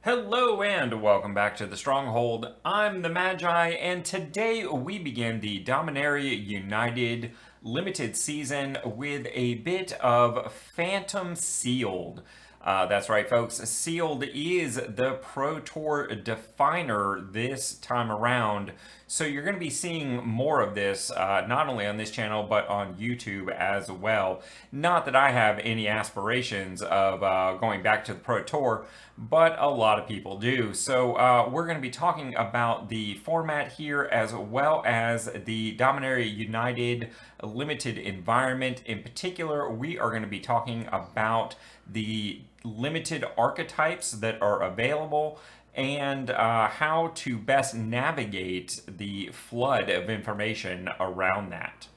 Hello and welcome back to the Stronghold. I'm the Magi, and today we begin the Dominaria United Limited season with a bit of Phantom Sealed. That's right, folks. Sealed is the Pro Tour definer this time around. So you're going to be seeing more of this, not only on this channel, but on YouTube as well. Not that I have any aspirations of going back to the Pro Tour, but a lot of people do. So we're going to be talking about the format here, as well as the Dominaria United Limited environment. In particular, we are going to be talking about the limited archetypes that are available and how to best navigate the flood of information around that.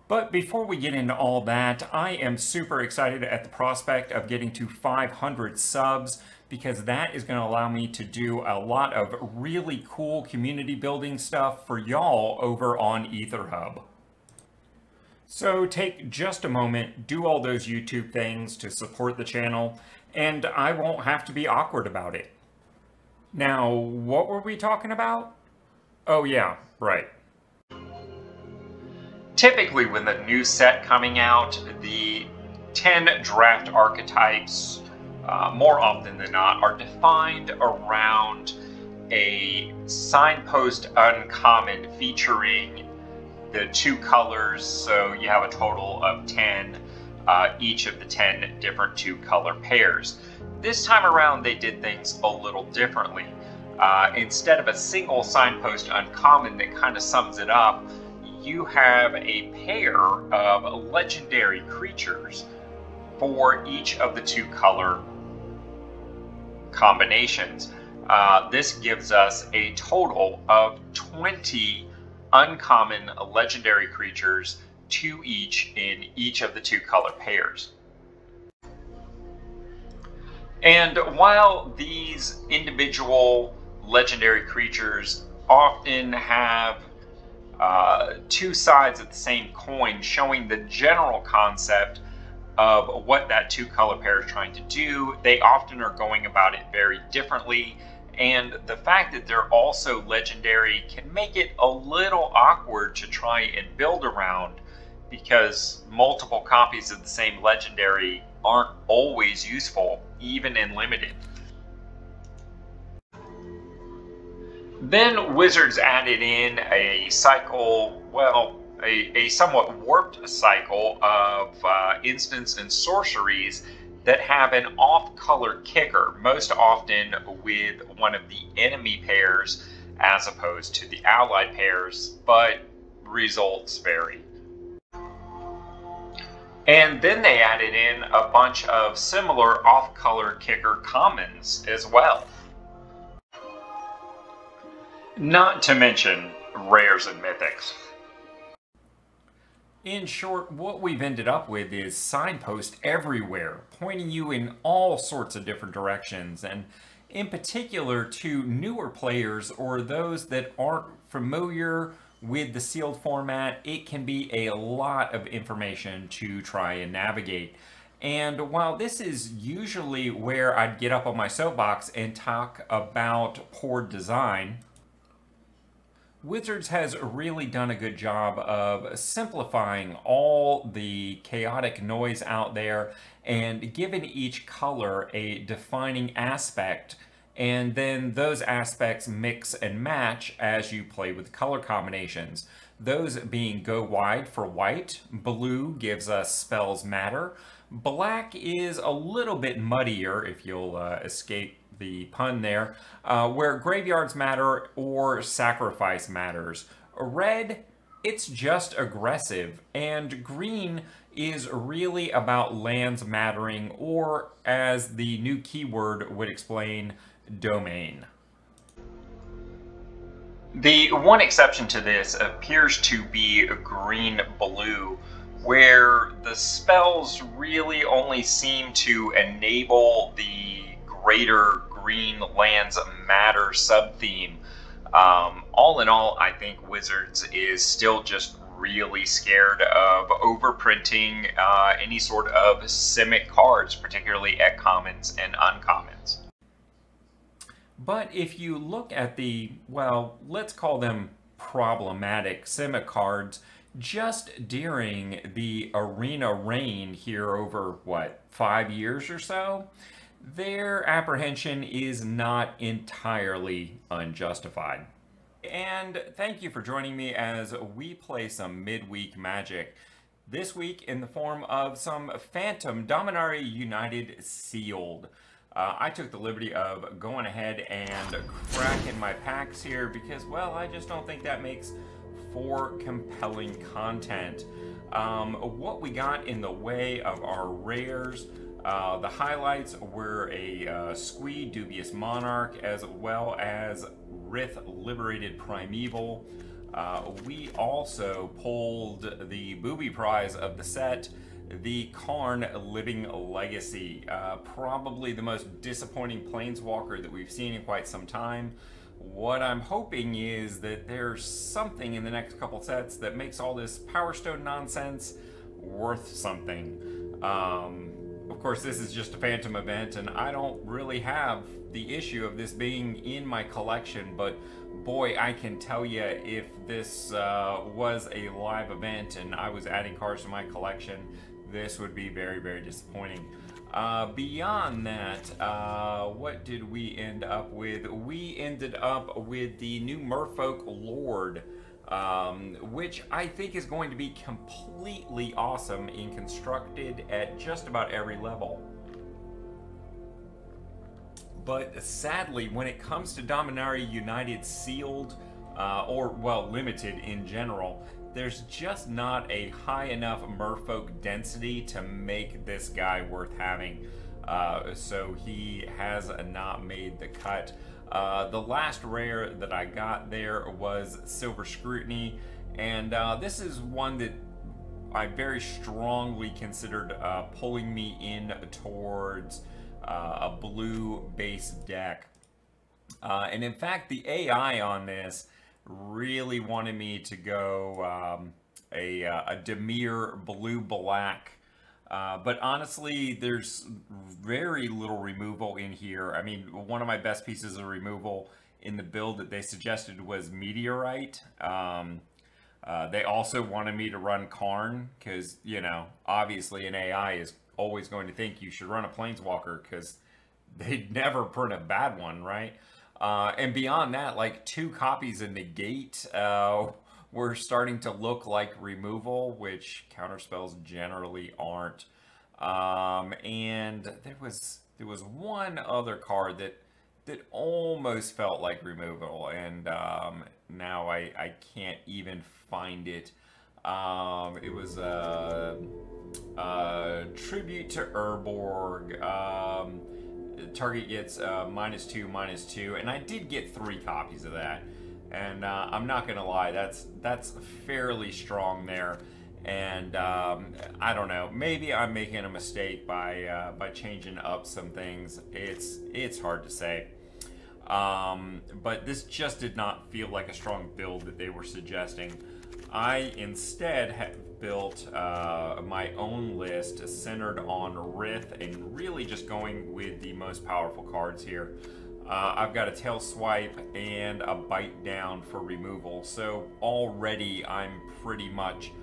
But before we get into all that, I am super excited at the prospect of getting to 500 subs, because that is going to allow me to do a lot of really cool community building stuff for y'all over on EtherHub. So take just a moment, do all those YouTube things to support the channel, and I won't have to be awkward about it. Now, what were we talking about? Oh yeah, right. Typically with a new set coming out, the 10 draft archetypes, more often than not, are defined around a signpost uncommon featuring the two colors. So you have a total of 10, each of the 10 different two color pairs. This time around they did things a little differently. Instead of a single signpost uncommon that kind of sums it up, you have a pair of legendary creatures for each of the two color combinations. This gives us a total of 20 uncommon legendary creatures, two each in each of the two color pairs. And while these individual legendary creatures often have two sides of the same coin, showing the general concept of what that two color pair is trying to do, they often are going about it very differently. And the fact that they're also legendary can make it a little awkward to try and build around, because multiple copies of the same legendary aren't always useful, even in limited. Then Wizards added in a cycle, well, a somewhat warped cycle of instants and sorceries that have an off-color kicker, most often with one of the enemy pairs as opposed to the allied pairs, but results vary. And then they added in a bunch of similar off-color kicker commons as well. Not to mention rares and mythics. In short, what we've ended up with is signposts everywhere, pointing you in all sorts of different directions, and in particular to newer players or those that aren't familiar with the sealed format, it can be a lot of information to try and navigate. And while this is usually where I'd get up on my soapbox and talk about poor design, Wizards has really done a good job of simplifying all the chaotic noise out there and giving each color a defining aspect, and then those aspects mix and match as you play with color combinations. Those being go wide for white, blue gives us spells matter, black is a little bit muddier, if you'll escape the pun there, where graveyards matter or sacrifice matters. Red, it's just aggressive, and green is really about lands mattering, or as the new keyword would explain, domain. The one exception to this appears to be green-blue, where the spells really only seem to enable the greater green lands matter sub-theme. All in all, I think Wizards is still just really scared of overprinting any sort of Simic cards, particularly at commons and uncommons. But if you look at the, well, let's call them problematic Simic cards, just during the arena reign here over, what, 5 years or so, their apprehension is not entirely unjustified. And thank you for joining me as we play some midweek Magic. This week in the form of some Phantom Dominaria United Sealed. I took the liberty of going ahead and cracking my packs here because, well, I just don't think that makes for compelling content. What we got in the way of our rares, the highlights were a Squee Dubious Monarch as well as Rith Liberated Primeval. We also pulled the booby prize of the set, the Karn Living Legacy. Probably the most disappointing Planeswalker that we've seen in quite some time. What I'm hoping is that there's something in the next couple sets that makes all this Power Stone nonsense worth something. Of course, this is just a Phantom event, and I don't really have the issue of this being in my collection, but boy, I can tell you if this was a live event and I was adding cards to my collection, this would be very, very disappointing. Beyond that, what did we end up with? We ended up with the new Merfolk Lord, which I think is going to be completely awesome and constructed at just about every level. But sadly, when it comes to Dominaria United Sealed, or, well, Limited in general, there's just not a high enough Merfolk density to make this guy worth having. So he has not made the cut. The last rare that I got there was Silver Scrutiny, and this is one that I very strongly considered pulling me in towards a blue-based deck. And in fact, the AI on this really wanted me to go a Demir blue-black. But honestly, there's very little removal in here. I mean, one of my best pieces of removal in the build that they suggested was Meteorite. They also wanted me to run Karn because, you know, obviously an AI is always going to think you should run a Planeswalker because they'd never print a bad one, right? And beyond that, like 2 copies of Negate were starting to look like removal, which counterspells generally aren't. And there was one other card that almost felt like removal, and now I can't even find it. It was a Tribute to Urborg. Target gets -2/-2, and I did get 3 copies of that. And I'm not gonna lie, that's fairly strong there. And I don't know, maybe I'm making a mistake by changing up some things. It's hard to say. But this just did not feel like a strong build that they were suggesting. I instead have built my own list centered on Rith and really just going with the most powerful cards here. I've got a Tail Swipe and a Bite Down for removal, so already I'm pretty much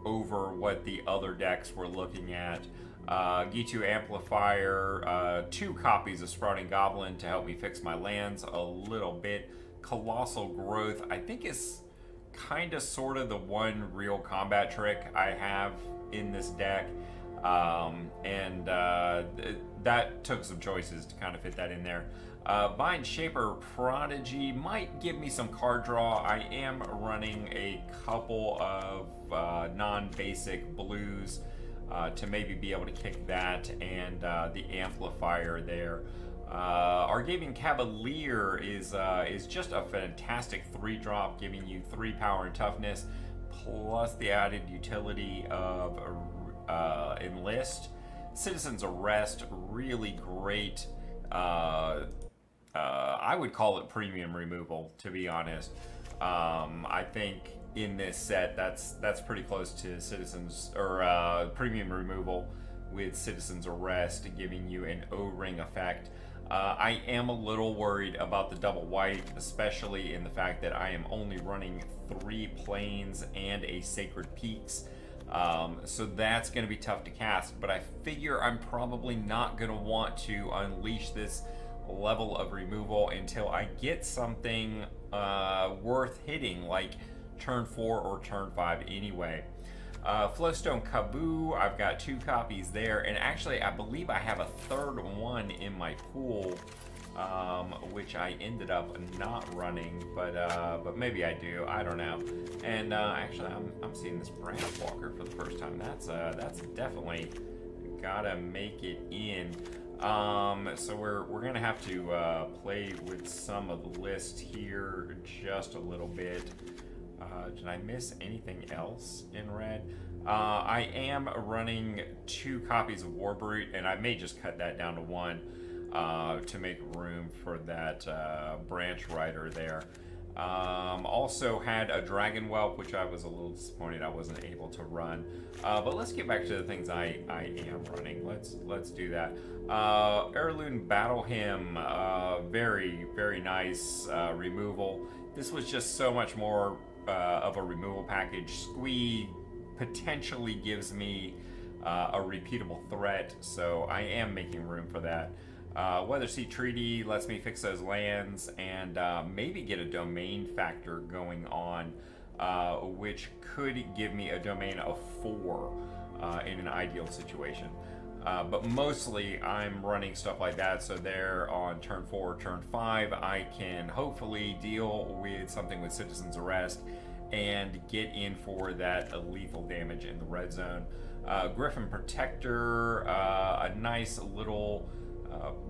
over what the other decks were looking at. Gitu Amplifier, 2 copies of Sprouting Goblin to help me fix my lands a little bit. Colossal Growth, I think is kind of sort of the one real combat trick I have in this deck. That took some choices to kind of fit that in there. Vine Shaper Prodigy might give me some card draw. I am running a couple of non-basic blues to maybe be able to kick that and the amplifier there. Argavian Cavalier is just a fantastic 3-drop, giving you 3 power and toughness, plus the added utility of Enlist. Citizen's Arrest, really great. I would call it premium removal, to be honest. I think in this set, that's pretty close to Citizens or premium removal with Citizen's Arrest, giving you an O-ring effect. I am a little worried about the double white, especially in the fact that I am only running 3 planes and a Sacred Peaks. So that's going to be tough to cast, but I figure I'm probably not going to want to unleash this level of removal until I get something worth hitting, like turn 4 or turn 5 anyway. Flowstone Kaboo, I've got 2 copies there, and actually I believe I have a 3rd one in my pool, which I ended up not running, but maybe I do, I don't know. And actually I'm seeing this Branch Walker for the first time. That's definitely gotta make it in. So we're gonna have to play with some of the list here just a little bit. Did I miss anything else in red? I am running 2 copies of Warbrute, and I may just cut that down to 1 to make room for that Branch Rider there. Also had a Dragon Whelp, which I was a little disappointed I wasn't able to run. But let's get back to the things I am running. Let's do that. Heirloom Battle Hymn, very, very nice removal. This was just so much more of a removal package. Squee potentially gives me a repeatable threat, so I am making room for that. Weatherseat Treaty lets me fix those lands and maybe get a domain factor going on, which could give me a domain of 4 in an ideal situation. But mostly I'm running stuff like that, so there on turn 4 or turn 5 I can hopefully deal with something with Citizen's Arrest and get in for that lethal damage in the red zone. Griffin Protector, a nice little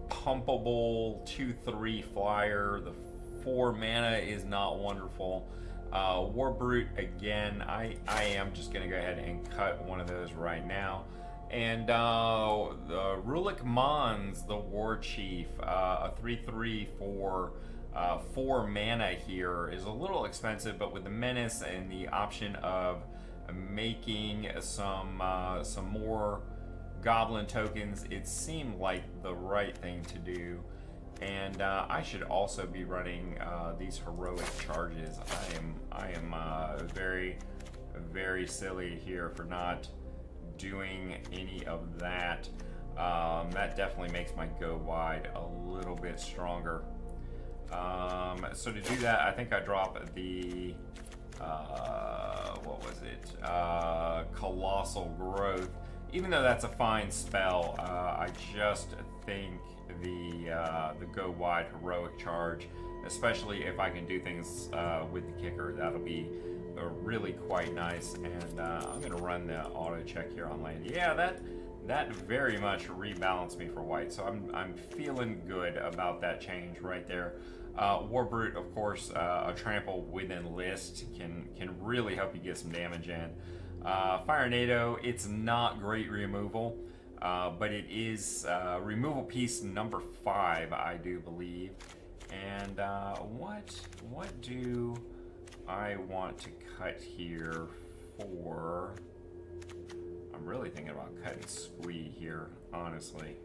pumpable 2/3 flyer. The 4 mana is not wonderful. Warbrute, again, I am just going to go ahead and cut one of those right now. And the Rulik Mons, the War Chief, a 3/3 for 4 mana here is a little expensive, but with the Menace and the option of making some more Goblin tokens, it seemed like the right thing to do. And I should also be running these Heroic Charges. I am very, very silly here for not doing any of that. That definitely makes my go wide a little bit stronger. So to do that, I think I drop the what was it? Colossal Growth. Even though that's a fine spell, I just think the go wide Heroic Charge, especially if I can do things with the kicker, that'll be really quite nice. And I'm going to run the auto check here on land. Yeah, that very much rebalanced me for white, so I'm feeling good about that change right there. Warbrute, of course, a trample within list can really help you get some damage in. Fire NATO, it's not great removal, but it is removal piece number 5, I do believe. And what do I want to cut here for? I'm really thinking about cutting Squee here, honestly.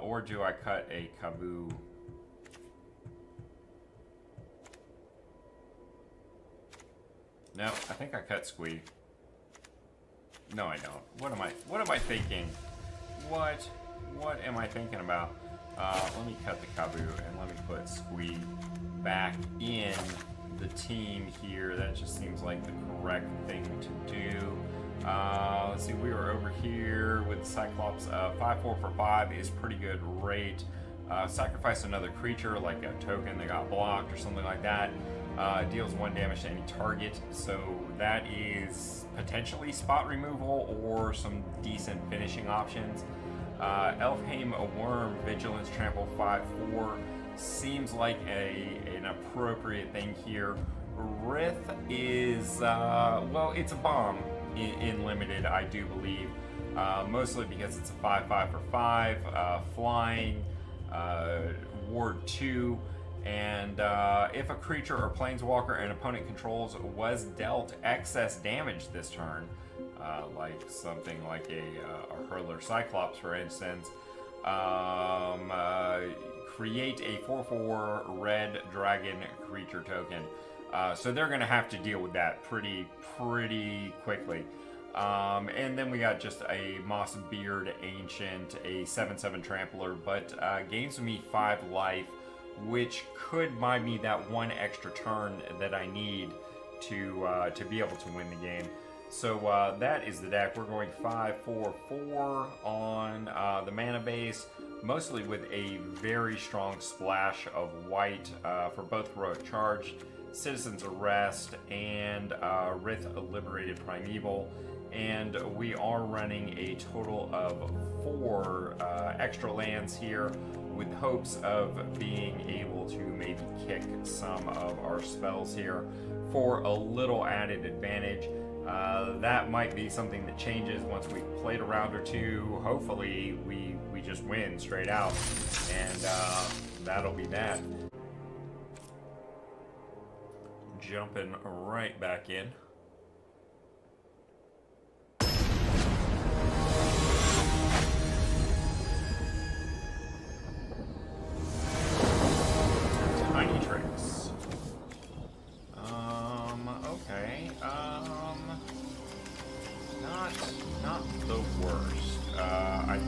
Or do I cut a Kaboo? No, I think I cut Squee. No, I don't. What am I thinking? What am I thinking about? Let me cut the Kaboo and let me put Squee back in the team here. That just seems like the correct thing to do. Let's see, we were over here with the Cyclops. 5/4 for 5 is pretty good rate. Sacrifice another creature, like a token that got blocked or something like that. Deals 1 damage to any target, so that is potentially spot removal or some decent finishing options. Elfheim, a Worm, Vigilance, Trample 5/4 seems like an appropriate thing here. Rith is, well, it's a bomb in limited, I do believe, mostly because it's a 5/5 for 5, flying, ward 2, and if a creature or planeswalker an opponent controls was dealt excess damage this turn, like something like a Hurler Cyclops, for instance, create a 4/4 red dragon creature token. So they're going to have to deal with that pretty quickly. And then we got just a Moss Beard Ancient, a 7/7 Trampler, but gains me 5 life, which could buy me that 1 extra turn that I need to be able to win the game. So that is the deck. We're going 5/4/4 on the mana base, mostly with a very strong splash of white for both Heroic Charge, Citizen's Arrest, and Rith Liberated Primeval. And we are running a total of 4 extra lands here, with hopes of being able to maybe kick some of our spells here for a little added advantage. That might be something that changes once we've played a round or two. Hopefully we just win straight out, and that'll be that. Jumping right back in. Tiny tricks. Okay. Not the worst. I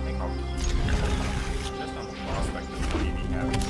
think I'll keep it just on the prospect of maybe having.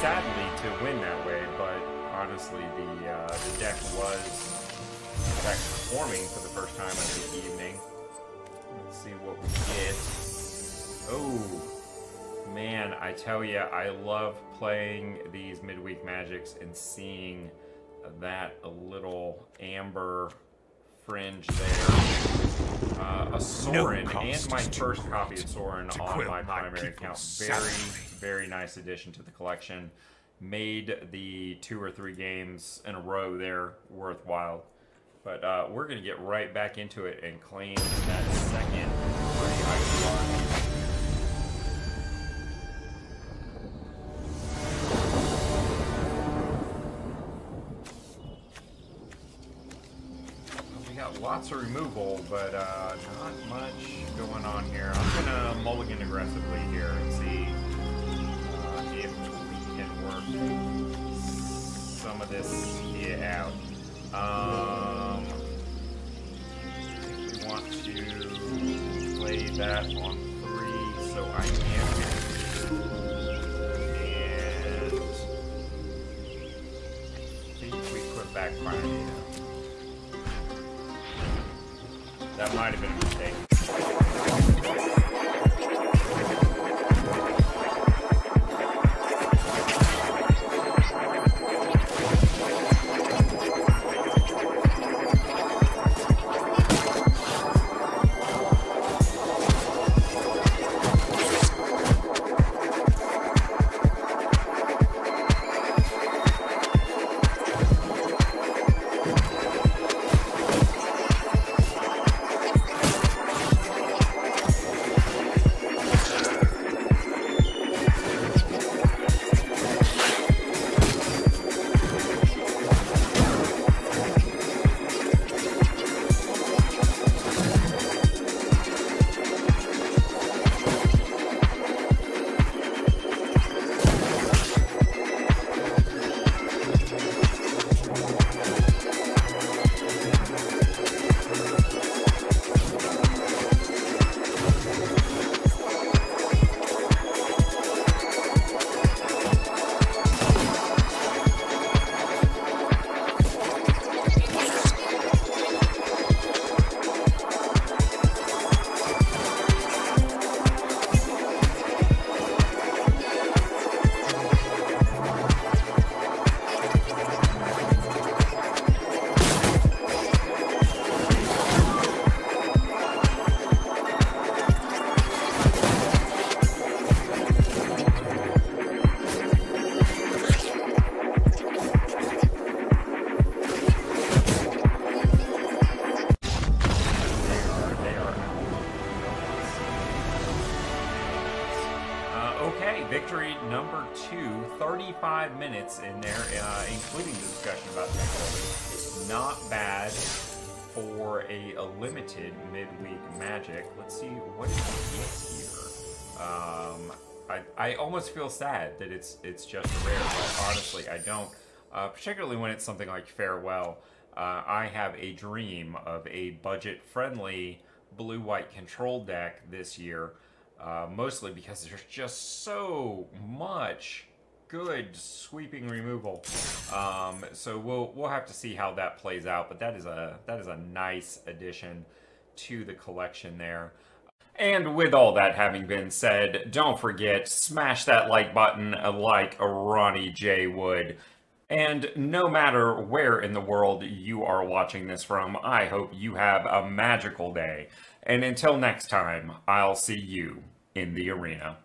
Sadly to win that way, but honestly the deck was performing for the first time of the evening. Let's see what we get. Oh man, I tell you, I love playing these midweek magics and seeing that little amber fringe there. A Sorin, and my first copy of Sorin on my primary account. Very nice addition to the collection. Made the 2 or 3 games in a row there worthwhile. But we're going to get right back into it and claim that second free icon. Lots of removal, but not much going on here. I'm gonna mulligan aggressively here and see if we can work some of this here out. We want to play that on 3, so I am. And I think we put back Pioneer. That might have been a mistake. Okay, victory number 2, 35 minutes in there, including the discussion about technical. Not bad for a limited midweek Magic. Let's see what it is here. I almost feel sad that it's just a rare, but honestly I don't. Particularly when it's something like Farewell. I have a dream of a budget-friendly blue-white control deck this year. Mostly because there's just so much good sweeping removal. So we'll have to see how that plays out, but that is a nice addition to the collection there. And with all that having been said, don't forget, smash that like button like Ronnie J would. And no matter where in the world you are watching this from, I hope you have a magical day. And until next time, I'll see you in the arena.